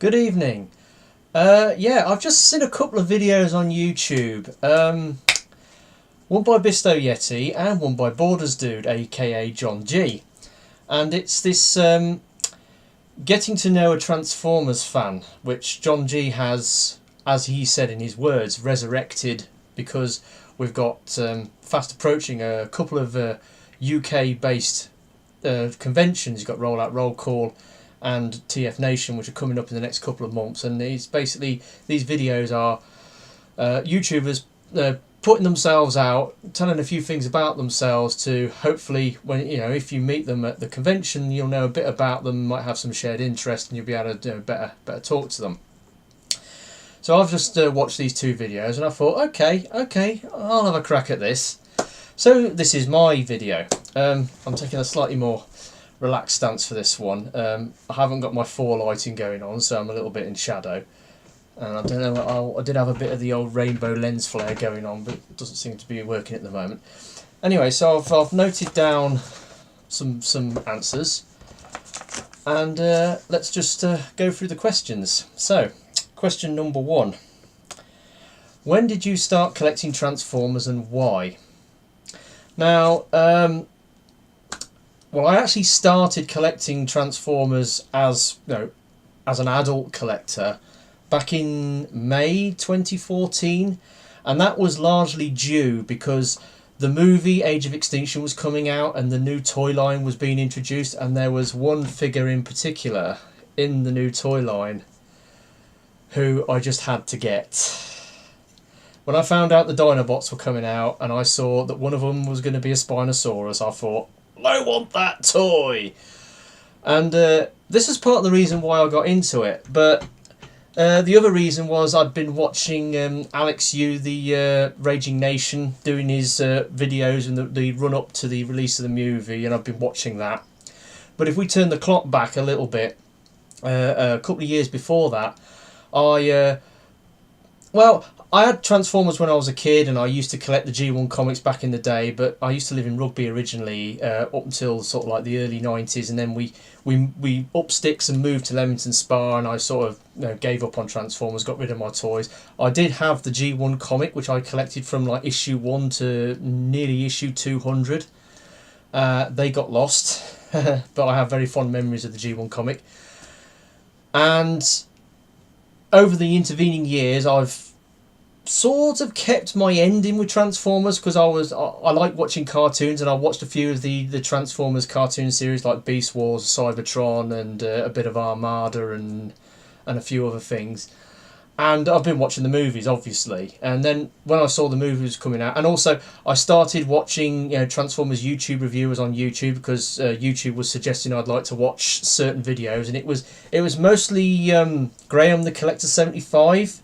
Good evening. Yeah, I've just seen a couple of videos on YouTube. One by Bistoyeti and one by BorderersDude, aka John G. And it's this getting to know a Transformers fan, which John G has, as he said in his words, resurrected because we've got fast approaching a couple of UK-based conventions. You've got Rollout Roll Call and TF Nation, which are coming up in the next couple of months, and these videos are YouTubers putting themselves out, telling a few things about themselves to hopefully, when if you meet them at the convention, you'll know a bit about them, might have some shared interest, and you'll be able to better talk to them. So I've just watched these two videos, and I thought, okay, I'll have a crack at this. So this is my video. I'm taking a slightly more relaxed stance for this one. I haven't got my fore lighting going on, so I'm a little bit in shadow. And I don't know, I did have a bit of the old rainbow lens flare going on, but it doesn't seem to be working at the moment. Anyway, so I've noted down some answers, and let's just go through the questions. So, question number 1. When did you start collecting Transformers and why? Now, well, I actually started collecting Transformers as an adult collector back in May 2014, and that was largely due because the movie Age of Extinction was coming out and the new toy line was being introduced, and there was one figure in particular in the new toy line who I just had to get. When I found out the Dinobots were coming out and I saw that one of them was going to be a Spinosaurus, I thought, I want that toy! And this is part of the reason why I got into it, but the other reason was I'd been watching Alex Yu, the Raging Nation, doing his videos and the run-up to the release of the movie, and I've been watching that. But if we turn the clock back a little bit, a couple of years before that, I had Transformers when I was a kid, and I used to collect the G1 comics back in the day, but I used to live in Rugby originally up until sort of like the early 90s, and then we up sticks and moved to Leamington Spa, and I sort of gave up on Transformers, got rid of my toys. I did have the G1 comic, which I collected from like issue 1 to nearly issue 200. They got lost, but I have very fond memories of the G1 comic. And over the intervening years, I've sort of kept my ending with Transformers because I like watching cartoons, and I watched a few of the Transformers cartoon series like Beast Wars, Cybertron, and a bit of Armada and a few other things. And I've been watching the movies, obviously. And then when I saw the movies coming out, and also I started watching Transformers YouTube reviewers on YouTube because YouTube was suggesting I'd like to watch certain videos, and it was mostly Graham the Collector 75.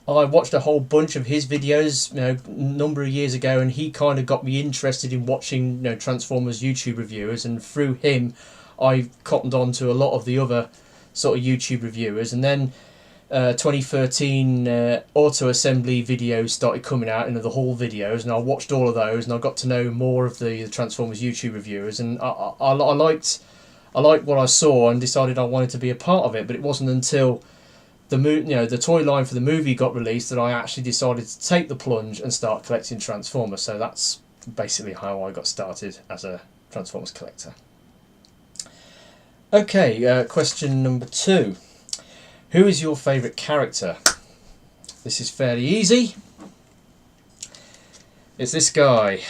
I watched a whole bunch of his videos a number of years ago, and he kind of got me interested in watching Transformers YouTube reviewers, and through him I cottoned on to a lot of the other sort of YouTube reviewers. And then 2013 auto assembly videos started coming out, the Hall videos, and I watched all of those, and I got to know more of the Transformers YouTube reviewers, and I liked what I saw and decided I wanted to be a part of it. But it wasn't until the toy line for the movie got released that I actually decided to take the plunge and start collecting Transformers. So that's basically how I got started as a Transformers collector. Okay, question number 2. Who is your favourite character? This is fairly easy. It's this guy.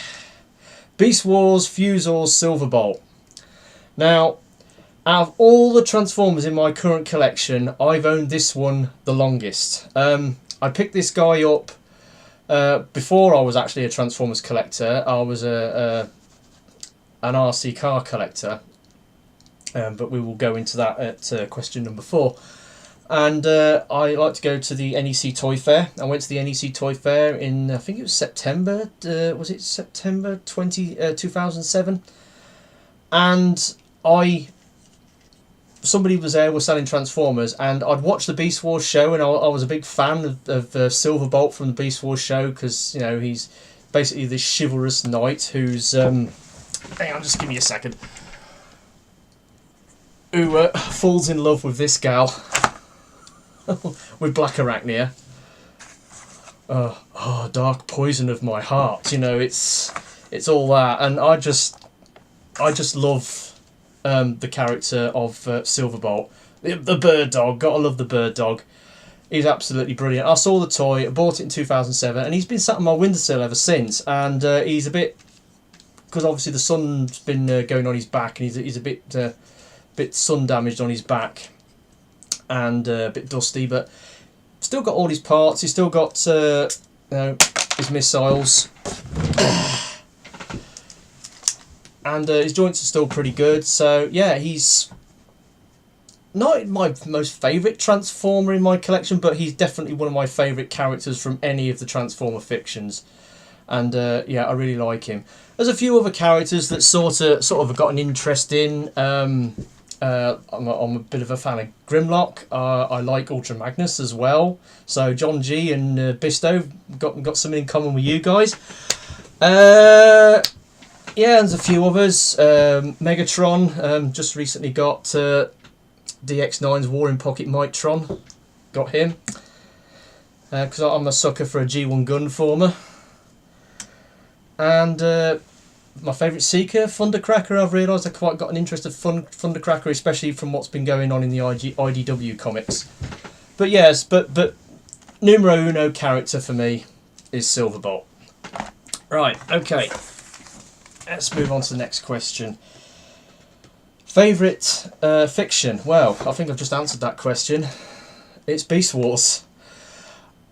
Beast Wars Fusor's Silverbolt. Now, out of all the Transformers in my current collection, I've owned this one the longest. I picked this guy up before I was actually a Transformers collector. I was an RC car collector, but we will go into that at question number 4. And I like to go to the NEC Toy Fair. I went to the NEC Toy Fair in, I think it was September. Was it September 2007? And somebody was there, was selling Transformers, and I'd watched the Beast Wars show, and I was a big fan of Silverbolt from the Beast Wars show because he's basically this chivalrous knight who's hang on, just give me a second, who falls in love with this gal. with Black Arachnia. Dark poison of my heart. You know, it's all that, and I just love the character of Silverbolt, the bird dog. Gotta love the bird dog. He's absolutely brilliant. I saw the toy, I bought it in 2007, and he's been sat on my windowsill ever since. And he's a bit, because obviously the sun's been going on his back, and he's a bit sun damaged on his back, and a bit dusty, but still got all his parts. He's still got his missiles, and his joints are still pretty good. So yeah, he's not my most favourite Transformer in my collection, but he's definitely one of my favourite characters from any of the Transformer fictions. And yeah, I really like him. There's a few other characters that sort of got an interest in. I'm a bit of a fan of Grimlock. I like Ultra Magnus as well. So John G and Bisto got something in common with you guys. Yeah, there's a few others. Megatron just recently got DX9's Warring Pocket Mitron. Got him because I'm a sucker for a G1 Gunformer. And my favourite Seeker, Thundercracker. I've realised I quite got an interest of Thundercracker, especially from what's been going on in the IDW comics. But yes, but numero uno character for me is Silverbolt. Right, okay. Let's move on to the next question. Favourite fiction? Well, I think I've just answered that question. It's Beast Wars.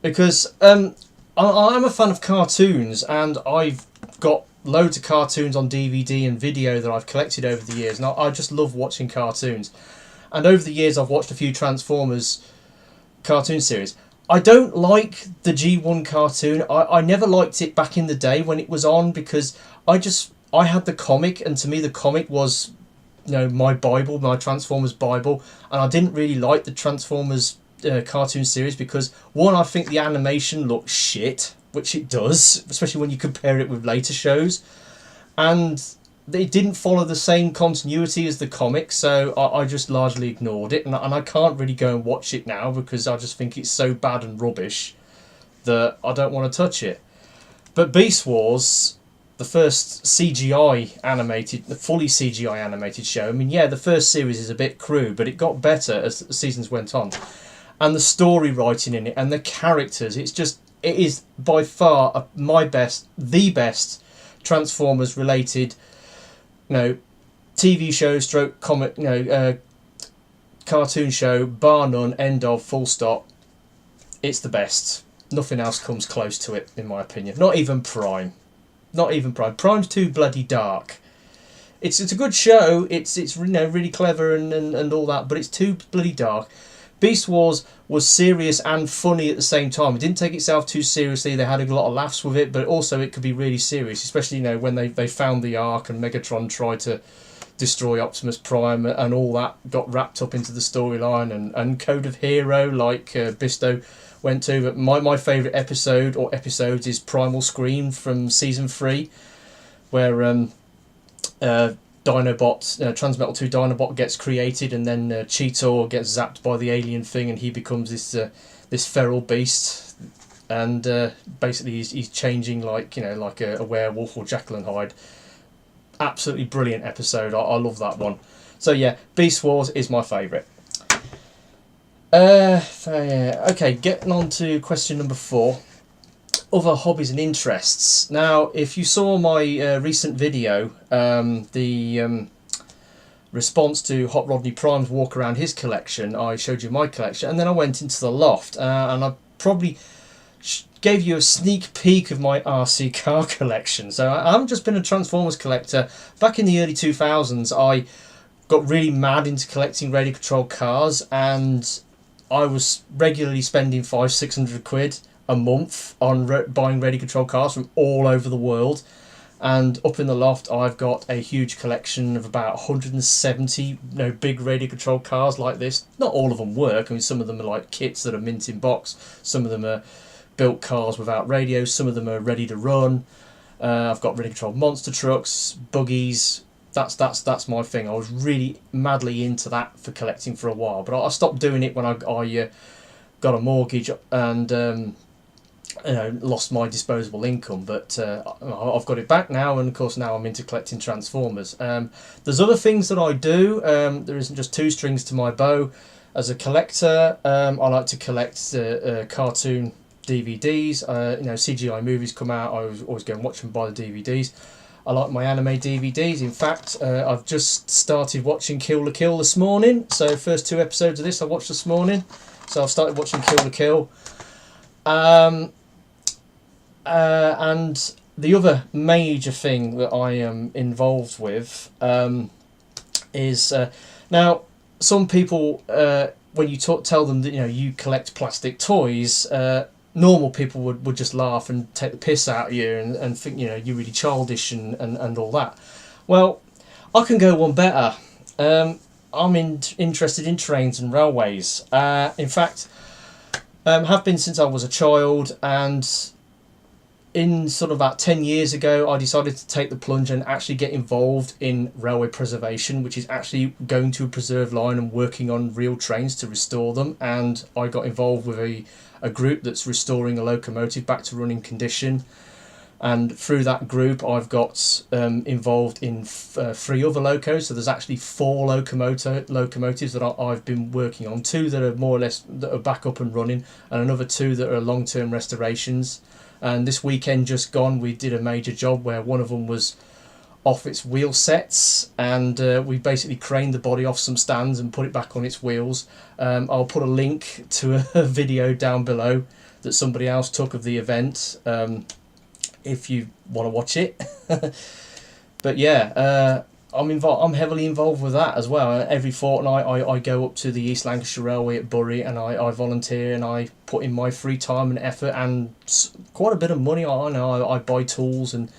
Because I'm a fan of cartoons, and I've got loads of cartoons on DVD and video that I've collected over the years, and I just love watching cartoons. And over the years I've watched a few Transformers cartoon series. I don't like the G1 cartoon. I never liked it back in the day when it was on, because I had the comic, and to me the comic was, you know, my Bible, my Transformers Bible, and I didn't really like the Transformers cartoon series because, one, I think the animation looks shit, which it does, especially when you compare it with later shows, and it didn't follow the same continuity as the comic, so I just largely ignored it, and I can't really go and watch it now because I just think it's so bad and rubbish that I don't want to touch it. But Beast Wars, the first CGI animated, the fully CGI animated show, I mean, yeah, the first series is a bit crude, but it got better as the seasons went on. And the story writing in it, and the characters, it is by far the best Transformers related, you know, TV show stroke comic, you know, cartoon show, bar none, end of, full stop. It's the best. Nothing else comes close to it, in my opinion. Not even Prime. Not even Prime. Prime's too bloody dark. It's a good show. It's you know, really clever and all that, but it's too bloody dark. Beast Wars was serious and funny at the same time. It didn't take itself too seriously. They had a lot of laughs with it, but also it could be really serious, especially, you know, when they found the Ark and Megatron tried to destroy Optimus Prime, and all that got wrapped up into the storyline, and Code of Hero, like Bisto went to. But my favourite episode or episodes is Primal Scream from season 3, where Dinobot, Transmetal 2 Dinobot gets created, and then Cheetor gets zapped by the alien thing, and he becomes this feral beast, and basically he's changing like, you know, like a werewolf or Jekyll and Hyde. Absolutely brilliant episode. I love that one. So yeah, Beast Wars is my favourite. Okay, getting on to question number 4. Other hobbies and interests. Now, if you saw my recent video, the response to Hot Rodney Prime's walk around his collection, I showed you my collection, and then I went into the loft, and I probably gave you a sneak peek of my RC car collection. So I haven't just been a Transformers collector. Back in the early 2000s, I got really mad into collecting radio controlled cars, and I was regularly spending 500-600 quid a month on buying radio control cars from all over the world. And up in the loft I've got a huge collection of about 170 big radio control cars like this. Not all of them work. I mean, some of them are like kits that are mint in box, some of them are built cars without radios, some of them are ready to run. I've got radio controlled monster trucks, buggies. That's my thing. I was really madly into that for collecting for a while, but I stopped doing it when I got a mortgage and lost my disposable income, but I've got it back now, and of course now I'm into collecting Transformers. There's other things that I do. There isn't just two strings to my bow. As a collector, I like to collect cartoon DVDs. CGI movies come out, I always go and watch them, buy the DVDs. I like my anime DVDs. In fact, I've just started watching Kill la Kill this morning. So first 2 episodes of this I watched this morning. So I've started watching Kill la Kill. And the other major thing that I am involved with is now some people when you tell them that you collect plastic toys, normal people would just laugh and take the piss out of you and think you're really childish and all that. Well, I can go one better. I'm interested in trains and railways. In fact, have been since I was a child, and in sort of about 10 years ago, I decided to take the plunge and actually get involved in railway preservation, which is actually going to a preserved line and working on real trains to restore them. And I got involved with a group that's restoring a locomotive back to running condition. And through that group, I've got involved in 3 other locos. So there's actually 4 locomotives that I've been working on. 2 that are more or less that are back up and running, and another 2 that are long-term restorations. And this weekend just gone, we did a major job where one of them was off its wheel sets, and we basically craned the body off some stands and put it back on its wheels. I'll put a link to a video down below that somebody else took of the event, if you want to watch it. But yeah, I'm heavily involved with that as well. Every fortnight I go up to the East Lancashire Railway at Bury, and I volunteer, and I put in my free time and effort and quite a bit of money. I buy tools and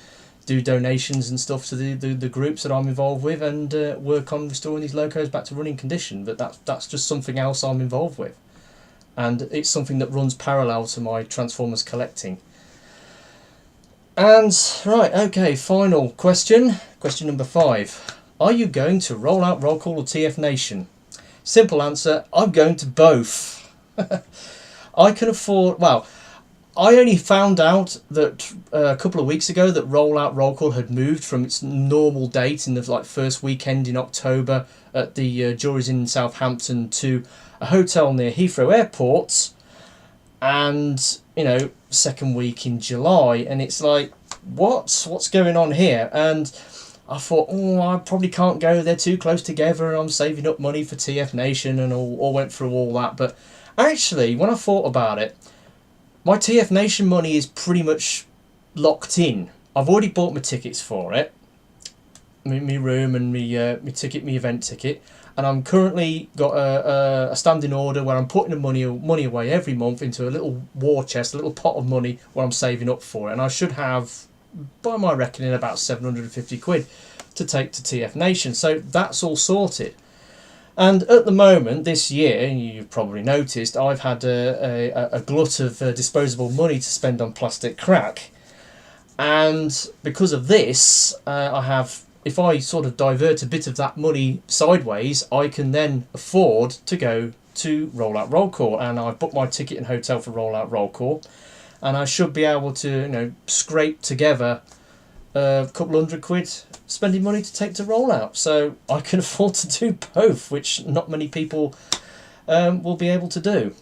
do donations and stuff to the groups that I'm involved with, and work on restoring these locos back to running condition. But that's just something else I'm involved with, and it's something that runs parallel to my Transformers collecting. And right, okay, final question. Question number 5. Are you going to Roll Out Roll Call or TF Nation? Simple answer, I'm going to both. I can afford, well, I only found out that a couple of weeks ago that Roll Out Roll Call had moved from its normal date in the first weekend in October at the Jury's Inn in Southampton to a hotel near Heathrow Airport, and second week in July, and it's like, what's going on here? And I thought, I probably can't go, they're too close together, and I'm saving up money for TF Nation, and all went through all that. But actually, when I thought about it, my TF Nation money is pretty much locked in. I've already bought my tickets for it, my room and my ticket, my event ticket, and I'm currently got a standing order where I'm putting the money away every month into a little war chest, a little pot of money where I'm saving up for it, and I should have, by my reckoning, about 750 quid to take to TF Nation. So that's all sorted. And at the moment, this year, you've probably noticed, I've had a glut of disposable money to spend on plastic crack. And because of this, I have, if I sort of divert a bit of that money sideways, I can then afford to go to Roll Out Roll Call. And I've booked my ticket and hotel for Roll Out Roll Call. And I should be able to, scrape together a couple hundred quid spending money to take to Roll Out. So I can afford to do both, which not many people will be able to do.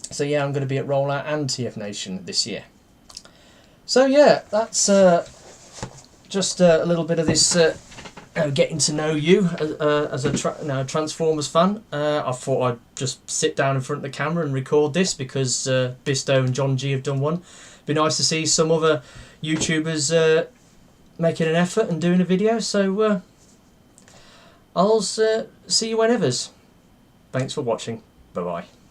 So yeah, I'm going to be at Roll Out and TF Nation this year. So yeah, that's just a little bit of this getting to know you as a Transformers fan. I thought I'd just sit down in front of the camera and record this because Bisto and John G have done one. Be nice to see some other YouTubers making an effort and doing a video. So I'll see you whenever's. Thanks for watching. Bye bye.